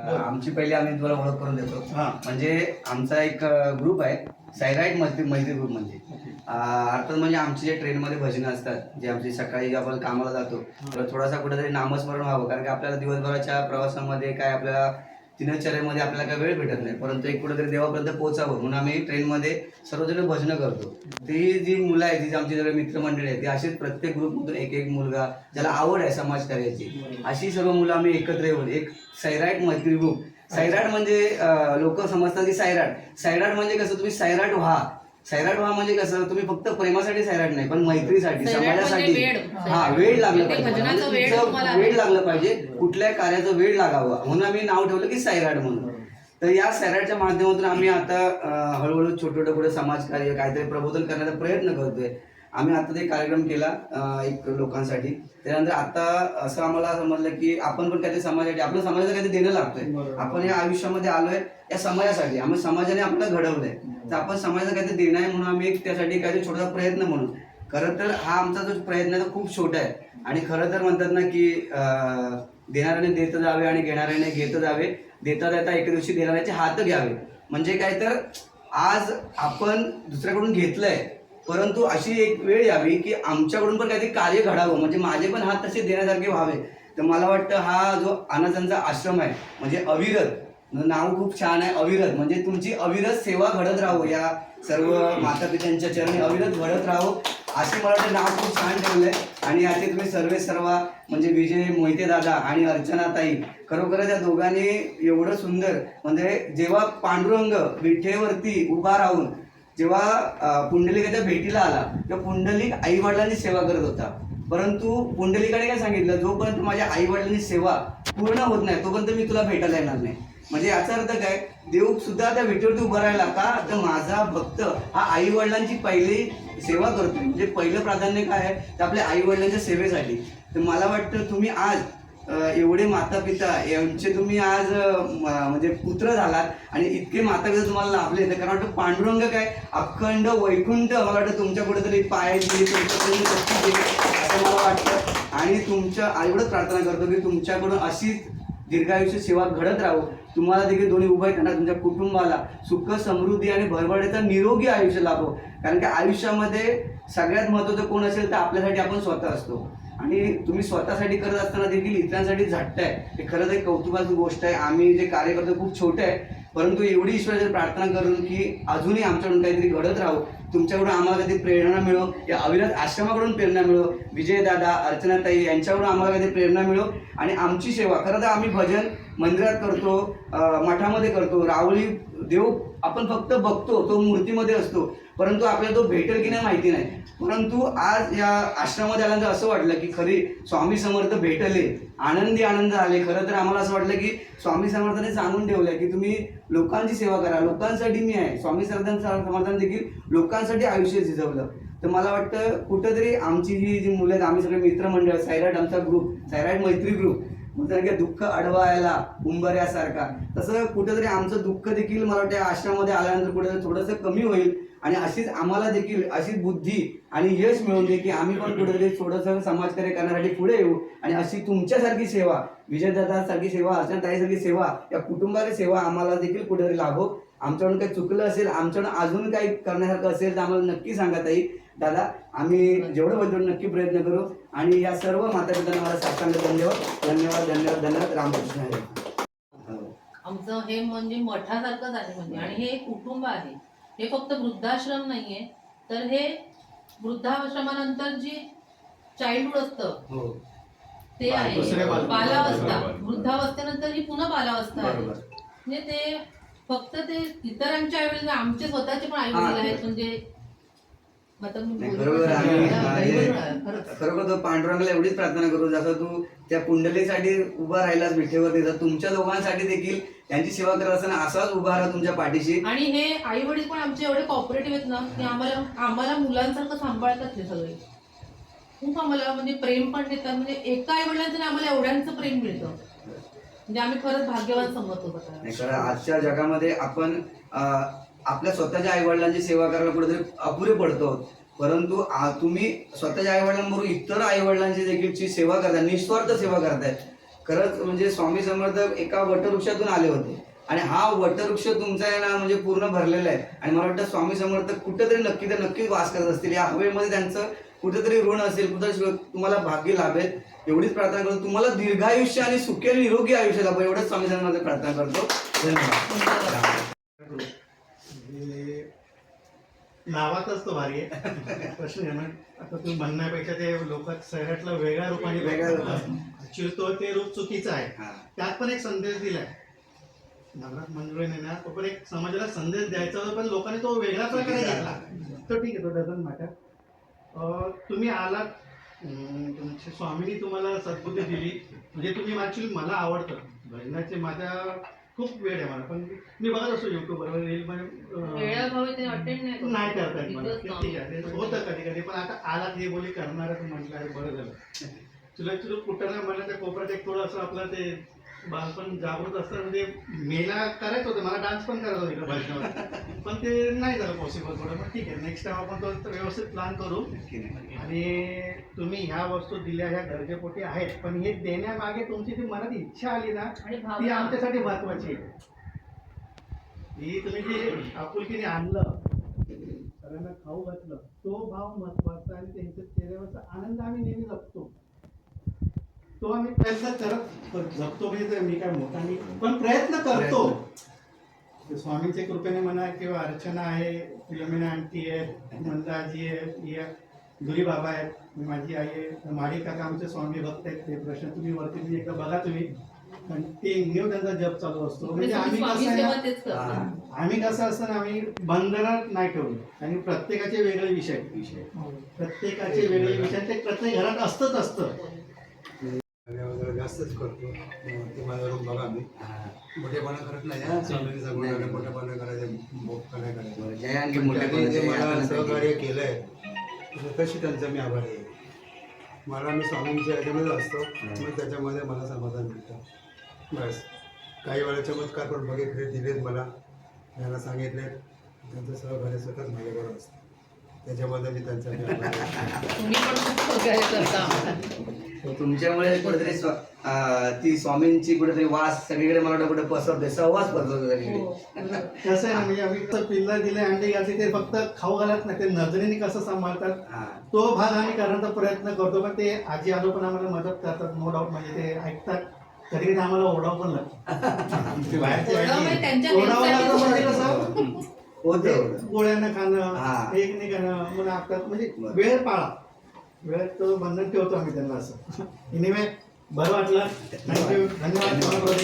आमची पहिली आम्ही तुम्हाला ओळख करून देतो. म्हणजे आमचा एक ग्रुप आहे सायराईट मैत्री ग्रुप. म्हणजे अर्थात म्हणजे आमचे जे ट्रेनमध्ये भजनं असतात, जे आमची सकाळी आपण कामाला जातो तर थोडासा कुठेतरी नामस्मरण व्हावं, कारण की आपल्याला दिवसभराच्या प्रवासामध्ये काय आपल्याला दिनचर्येमध्ये आपल्याला काय वेळ भेटत नाही, परंतु एक कुठेतरी देवापर्यंत पोहोचावं म्हणून आम्ही ट्रेनमध्ये सर्वजण भजनं करतो. ती जी मुलं आहेत, जी आमची सगळे मित्रमंडळी आहेत, ती अशीच प्रत्येक ग्रुपमधून एक एक मुलगा ज्याला आवड आहे समाजकार्याची, अशी सर्व मुलं आम्ही एकत्र येऊन एक सैराट मैत्री ग्रुप. सैराट म्हणजे लोक समजतात की सैराट म्हणजे कसं, तुम्ही सैराट व्हा म्हणजे कसं, तुम्ही फक्त प्रेमासाठी सैराट नाही, पण मैत्रीसाठी, समाजासाठी. वेळ लागलं पाहिजे, वेळ लागलं पाहिजे, कुठल्याही कार्याचा वेळ लागावा म्हणून आम्ही नाव ठेवलं की सैराट म्हणून. तर या सैराटच्या माध्यमातून आम्ही आता हळूहळू छोटे छोटे समाजकार्य काहीतरी प्रबोधन करण्याचा प्रयत्न करतोय. आम्ही आता ते कार्यक्रम केला एक लोकांसाठी. त्यानंतर आता असं आम्हाला समजलं की आपण पण काहीतरी समाजासाठी, आपल्या समाजाला काहीतरी देणं लागतंय. आपण या आयुष्यामध्ये आलोय या समाजासाठी, आम्ही समाजाने आपल्याला घडवलंय, तर आपण समाजाला काहीतरी देणं आहे म्हणून आम्ही त्यासाठी काहीतरी छोटासा प्रयत्न म्हणून. खरं तर हा आमचा जो प्रयत्न आहे तो खूप छोटा आहे. आणि खरं तर म्हणतात ना की देणाऱ्याने देत जावे आणि घेणाऱ्याने घेत जावे, देता देता एके दिवशी देणाऱ्याचे हात घ्यावे. म्हणजे काय तर आज आपण दुसऱ्याकडून घेतलंय, परंतु अशी एक वेळ यावी की आमच्याकडून पण काहीतरी कार्य घडावं, म्हणजे माझे पण हात तसे देण्यासारखे व्हावे. तर मला वाटतं हा जो अनाथांचा आश्रम आहे म्हणजे अविरत, नाव खूप छान आहे अविरत, म्हणजे तुमची अविरत सेवा घडत राहो, या सर्व माता पित्यांच्या चरणी अविरत घडत राहो, असे मला वाटतं नाव खूप छान ठेवलंय. आणि याचे तुम्ही सर्व म्हणजे विजय मोहिते दादा आणि अर्चना ताई, खरोखरच या दोघांनी एवढं सुंदर, म्हणजे जेव्हा पांडुरंग विठेवरती उभा राहून जेव्हा पुंडलिकाच्या भेटीला आला तेव्हा पुंडलिक आई वडिलांची सेवा करत होता, परंतु पुंडलिकाने काय सांगितलं, जोपर्यंत माझ्या आई वडिलांची सेवा पूर्ण होत नाही तोपर्यंत मी तुला भेटायला येणार नाही. म्हणजे याचा अर्थ काय, देव सुद्धा त्या विठेवरती उभा राहिला का, तर माझा भक्त हा आई वडिलांची पहिली सेवा करतोय, म्हणजे पहिलं प्राधान्य काय आहे तर आपल्या आई वडिलांच्या सेवेसाठी. तर मला वाटतं तुम्ही आज एवढे माता पिता यांचे तुम्ही आज म्हणजे पुत्र झालात आणि इतके माता पिता तुम्हाला लाभले, तर कारण वाटतं पांडुरंग काय अखंड वैकुंठ मला वाटतं तुमच्या कुठेतरी पाय दिली, तुमच्याकडून शक्ती दिली असं मला वाटतं. आणि तुमच्या एवढंच प्रार्थना करतो की तुमच्याकडून अशीच दीर्घायुष्य सेवा घडत राहू, तुम्हाला देखील दोन्ही उभय त्यांना तुमच्या कुटुंबाला सुख समृद्धी आणि भरभराटीचं निरोगी आयुष्य लाभो. कारण की आयुष्यामध्ये सगळ्यात महत्त्वाचं कोण असेल तर आपल्यासाठी आपण स्वतः असतो, आणि तुम्ही स्वतःसाठी करत असताना देखील इतरांसाठी झटताय, हे खरंच एक कौतुकाची गोष्ट आहे. आम्ही जे कार्य करतो खूप छोटे आहे, परंतु एवढी ईश्वराची प्रार्थना करून की अजूनही आमच्याकडून काहीतरी घडत राहू, तुमच्याकडून आम्हाला काहीतरी प्रेरणा मिळो, या अविरत आश्रमाकडून प्रेरणा मिळो, विजय दादा अर्चनाताई यांच्याकडून आम्हाला काहीतरी प्रेरणा मिळो. आणि आमची सेवा खरं तर आम्ही भजन मंदिरात करतो, मठामध्ये करतो, रावळी देव आपण फक्त बघतो, तो मूर्तीमध्ये असतो, परंतु आपल्याला तो भेटेल की नाही माहिती नाही. परंतु आज या आश्रमामध्ये आल्यानंतर असं वाटलं की खरी स्वामी समर्थ भेटले, आनंद आले. खरं तर आम्हाला असं वाटलं की स्वामी समर्थाने सांगून ठेवलंय की तुम्ही लोकांची सेवा करा, लोकांसाठी मी आहे. स्वामी समर्थाने देखील लोकांसाठी आयुष्य झिजवलं. तर मला वाटतं कुठंतरी आमची ही जी मुलं आहेत, आम्ही सगळे मित्रमंडळ, सैराट आमचा ग्रुप, सैराट मैत्री ग्रुप, म्हणजे दुःख अडवायला उंबऱ्यासारखा, तसं कुठेतरी आमचं दुःख देखील मला वाटतं आश्रमामध्ये आल्यानंतर कुठेतरी थोडंसं कमी होईल. आणि अशीच आम्हाला देखील अशीच बुद्धी आणि यश मिळवून दे की आम्ही पण कुठेतरी थोडंसं समाजकार्य करण्यासाठी पुढे येऊ. आणि अशी तुमच्यासारखी सेवा, विजयदादासारखी सेवा, अर्चनाताईसारखी सेवा, या कुटुंबाची सेवा आम्हाला देखील कुठेतरी लाभो. आमच्याकडून काही चुकलं असेल, आमच्याकडून अजून काही करण्यासारखं असेल तर आम्हाला नक्की सांगा ताई, दादा, आम्ही जेवढं होईल तेवढं नक्की प्रयत्न करू. आणि या सर्व माता पित्यांना मला साष्टांग धन्यवाद. रामकृष्ण हरी. आमचं हे म्हणजे मठासारखंच आहे, म्हणजे आणि हे कुटुंब आहे, हे फक्त वृद्धाश्रम नाहीये, तर हे वृद्धाश्रमानंतर जी चाइल्डहुड असतं ते आहे, बालावस्था, वृद्धावस्थेनंतर ही पुन्हा बालावस्था आहे. म्हणजे ते फक्त ते इतरांच्या आईवडील, आमचे स्वतःचे पण आईवडील आहेत. म्हणजे खरोखर तो पांडुरंगाला एवढीच प्रार्थना करू, जसं तू त्या कुंडलीसाठी उभा राहिलास विठेवरती, तर तुमच्या दोघांसाठी देखील त्यांची सेवा करत असताना असाच उभा राहा तुमच्या पाठीशी. आणि हे आई वडील पण आमचे एवढे कॉपरेटिव्ह आहेत ना की आम्हाला मुलांसारखं सांभाळतात. ते सगळे खूप आम्हाला म्हणजे प्रेम पण देतात. म्हणजे एका आई वडिलांचं आम्हाला एवढ्यांचं प्रेम मिळतं, म्हणजे आम्ही खरंच भाग्यवान समजतो. खरं आजच्या जगामध्ये आपण आपल्या स्वतःच्या आई वडिलांची सेवा करायला कुठेतरी अपुरे पडतो, परंतु तुम्ही स्वतःच्या आई वडिलांबरोबर इतर आई वडिलांची देखील सेवा करताय, निस्वार्थ सेवा करताय. खरंच म्हणजे स्वामी समर्थ एका वटवृक्षातून आले होते आणि हा वटवृक्ष तुमचा आहे ना म्हणजे पूर्ण भरलेला आहे. आणि मला वाटतं स्वामी समर्थ कुठेतरी नक्की वास करत असतील. या हवेमध्ये त्यांचं कुठेतरी ऋण असेल, कुठेतरी तुम्हाला भाग्य लाभेल एवढीच प्रार्थना करतो. तुम्हाला दीर्घायुष्य आणि सुखी आणि निरोगी आयुष्य लाभो एवढंच स्वामी समर्थ प्रार्थना करतो. धन्यवाद. नावातच तो भारी आहे. प्रश्न आहे ना, आता तुम्ही म्हणण्यापेक्षा ते लोक सैराटला वेगळ्या रूपाने ऍक्च्युअली तो ते रूप चुकीचं आहे. त्यात पण एक संदेश दिलाय नवरात्र मंजुळेने ना, तो पण एक समाजाला संदेश द्यायचा होता, पण लोकांनी तो वेगळ्या प्रकारे घेतला. तर ठीक आहे, तो डझंट मॅटर. तुम्ही आलात, तुमची स्वामीनी तुम्हाला सद्बुद्धी दिली, म्हणजे तुम्ही ऍक्च्युली मला आवडतं भजनाचे, माझ्या खूप वेळ आहे मला, पण मी बघत असतो युट्यूबवर रील नाही करतात मला, ठीक आहे होतं कधी कधी. पण आता आलात हे बोली करणारच म्हटलं बरं झालं. तुला कुठं नाही म्हणलं त्या कोपऱ्यात एक थोडं असं आपलं ते बालपण जागृत असतं, म्हणजे मेला करायचं होतं, मला डान्स पण करायचा होता भजनावर, पण ते नाही झालं पॉसिबल थोडं. पण ठीक आहे, नेक्स्ट टाइम आपण तो व्यवस्थित प्लॅन करू. आणि तुम्ही ह्या वस्तू दिल्या, ह्या गरजेपोटी आहेत, पण हे देण्यामागे तुमची जी मनात इच्छा आली ना, ती आमच्यासाठी महत्वाची आहे. ही तुम्ही जी आपुलकीने आणलं, सगळ्यांना खाऊ घातलं, तो भाव महत्वाचा. आणि त्यांच्या चेहऱ्यावरचा आनंद आम्ही नेहमी जपतो, तो आम्ही प्रयत्न करत जपतो. म्हणजे मी काय मोठा नाही, पण प्रयत्न करतो. स्वामींच्या कृपेने म्हणा, किंवा अर्चना आहे, फिलोमिना आंटी आहे, मंदाजी आहे, दुरी बाबा आहेत, माझी आई आहे, माडी काका आमचे स्वामी भक्त आहेत. ते प्रश्न तुम्ही वरती एकदा बघा तुम्ही, कंटिन्यू त्यांचा जप चालू असतो. म्हणजे आम्ही कसं असतं ना, आम्ही बंधनात नाही ठेवलं. आणि प्रत्येकाचे वेगळे विषय प्रत्येकाचे वेगळे विषय ते प्रत्येक घरात असतं. वगैरे जास्तच करतो. ते माझा रूम बघा, मी मोठेपणा करत नाही. स्वामींनी सांगून मोठेपणा करायचं, मोठं नाही करायचं. मला सहकार्य केलंय, तशी त्यांचा मी आभारी आहे. मला मी स्वामींच्या याच्यामध्ये असतो, मग त्याच्यामध्ये मला समाधान मिळतं. बस काही वेळा चमत्कार पण बघितले, दिलेत मला, त्यांना सांगितले, त्यांचं सहकार्य सतत माझ्याबरोबर असतं. त्याच्यामध्ये मी त्यांचा तुमच्यामुळे कुठेतरी ती स्वामींची कुठेतरी वास सगळीकडे मला वाटतं कुठे पसरते, सहवास पसरतो सगळीकडे. कसं आहे ना, म्हणजे आम्ही पिल्ला दिले, अंडे घालते, ते फक्त खाऊ घालत नाही, ते नजरेने कसं सांभाळतात तो भाग आम्ही करण्याचा प्रयत्न करतो. पण ते आजी आजो पण आम्हाला मदत करतात, नो डाऊट. म्हणजे ते ऐकतात, कधी कधी आम्हाला ओढाव पण लागतो. गोळ्यांना खाणं, एक नाही खाणं, मग आपल्यात म्हणजे वेळ पाळा, वेळेत बंधन ठेवतो आम्ही त्यांना. असं एनिवे बरं वाटलं. थँक्यू, धन्यवाद.